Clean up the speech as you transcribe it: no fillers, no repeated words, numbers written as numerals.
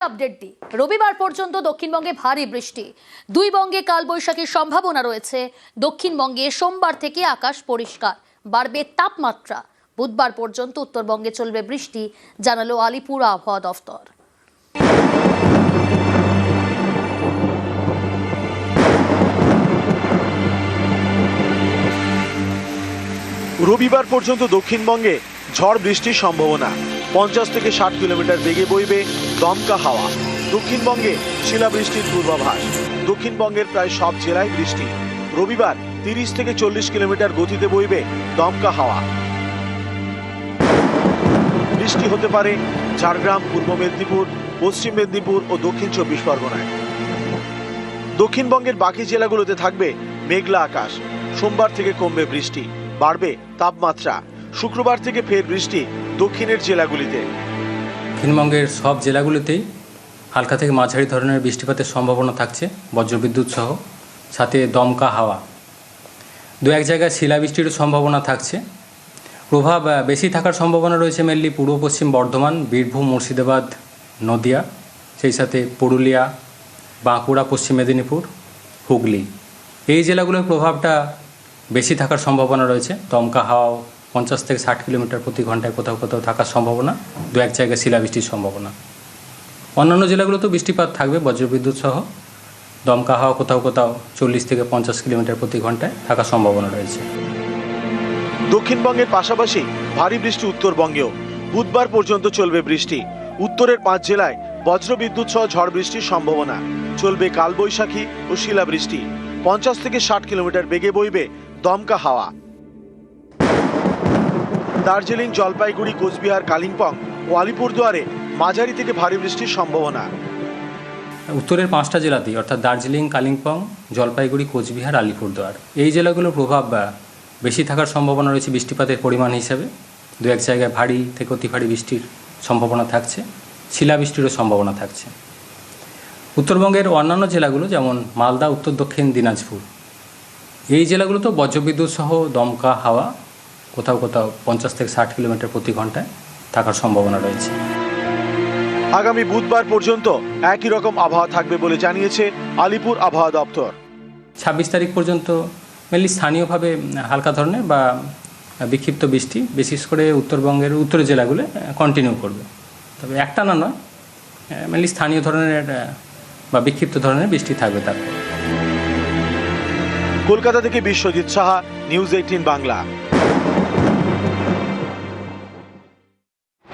Update দি রবিবার পর্যন্ত দক্ষিণবঙ্গে ভারী বৃষ্টি, দুই বঙ্গে কালবৈশাখীর সম্ভাবনা রয়েছে। দক্ষিণবঙ্গে সোমবার থেকে আকাশ পরিষ্কার, বাড়বে তাপমাত্রা। বুধবার পর্যন্ত উত্তরবঙ্গে চলবে বৃষ্টি, জানালো আলিপুর আবহাওয়া দফতর। রবিবার পর্যন্ত দক্ষিণবঙ্গে ঝড় বৃষ্টির সম্ভাবনা। 50 থেকে 60 কিলোমিটার বেগে বইবে দমকা হাওয়া। দক্ষিণবঙ্গে শিলাবৃষ্টির পূর্বাভাস। দক্ষিণবঙ্গের প্রায় সব জেলায় বৃষ্টি। রবিবার 30 থেকে 40 কিলোমিটার গতিতে বইবে দমকা হাওয়া। বৃষ্টি হতে পারে ঝাড়গ্রাম, পূর্ব মেদিনীপুর, পশ্চিম মেদিনীপুর ও দক্ষিণ 24 পরগনায়। দক্ষিণবঙ্গের বাকি জেলাগুলোতে থাকবে মেঘলা আকাশ। সোমবার থেকে কমবে বৃষ্টি, বাড়বে তাপমাত্রা। শুক্রবার থেকে ফের বৃষ্টি দক্ষিণের জেলাগুলিতে। দক্ষিণবঙ্গের সব জেলাগুলিতেই হালকা থেকে মাঝারি ধরনের বৃষ্টিপাতের সম্ভাবনা থাকছে, বজ্রবিদ্যুৎ সহ, সাথে দমকা হাওয়া। দু এক জায়গায় শিলাবৃষ্টিরও সম্ভাবনা থাকছে। প্রভাব বেশি থাকার সম্ভাবনা রয়েছে মেনলি পূর্ব পশ্চিম বর্ধমান, বীরভূম, মুর্শিদাবাদ, নদিয়া, সেই সাথে পুরুলিয়া, বাঁকুড়া, পশ্চিম মেদিনীপুর, হুগলি। এই জেলাগুলোর প্রভাবটা বেশি থাকার সম্ভাবনা রয়েছে। দমকা হাওয়া 50 থেকে 60 কিলোমিটার প্রতি ঘন্টায় কোথাও কোথাও থাকার সম্ভাবনা, দু এক জায়গায় শিলাবৃষ্টির সম্ভাবনা। অন্যান্য জেলাগুলোতেও বৃষ্টিপাত থাকবে, বজ্রবিদ্যুৎ সহ। দমকা হাওয়া কোথাও কোথাও 40 থেকে 50 কিলোমিটার প্রতি ঘন্টায় থাকার সম্ভাবনা রয়েছে। দক্ষিণবঙ্গের পাশাপাশি ভারী বৃষ্টি উত্তরবঙ্গেও। বুধবার পর্যন্ত চলবে বৃষ্টি। উত্তরের 5 জেলায় বজ্রবিদ্যুৎ সহ ঝড় বৃষ্টির সম্ভাবনা। চলবে কালবৈশাখী ও শিলাবৃষ্টি। 50 থেকে 60 কিলোমিটার বেগে বইবে দমকা হাওয়া। দার্জিলিং, জলপাইগুড়ি, কোচবিহার, কালিম্পং ও আলিপুরদুয়ারে মাঝারি থেকে ভারী বৃষ্টির সম্ভাবনা। উত্তরের 5টা জেলাতেই, অর্থাৎ দার্জিলিং, কালিম্পং, জলপাইগুড়ি, কোচবিহার, আলিপুরদুয়ার, এই জেলাগুলোর প্রভাব বেশি থাকার সম্ভাবনা রয়েছে বৃষ্টিপাতের পরিমাণ হিসাবে। দু এক জায়গায় ভারী থেকে অতি ভারী বৃষ্টির সম্ভাবনা থাকছে, শিলাবৃষ্টিরও সম্ভাবনা থাকছে। উত্তরবঙ্গের অন্যান্য জেলাগুলো যেমন মালদা, উত্তর দক্ষিণ দিনাজপুর, এই জেলাগুলোতেও বজ্রবিদ্যুৎ সহ দমকা হাওয়া কোথাও কোথাও 50 থেকে 60 কিলোমিটার প্রতি ঘন্টায় থাকার সম্ভাবনা রয়েছে। আগামী বুধবার পর্যন্ত একই রকম আবহাওয়া থাকবে বলে জানিয়েছে আলিপুর আবহাওয়া দপ্তর। 26 তারিখ পর্যন্ত মেনলি স্থানীয়ভাবে হালকা ধরনের বা বিক্ষিপ্ত বৃষ্টি, বিশেষ করে উত্তরবঙ্গের উত্তরের জেলাগুলো কন্টিনিউ করবে। তবে একটানা নয়, মেনলি স্থানীয় ধরনের বা বিক্ষিপ্ত ধরনের বৃষ্টি থাকবে। তারপর কলকাতা থেকে বিশ্বজিৎ সাহা, নিউজ 18 বাংলা।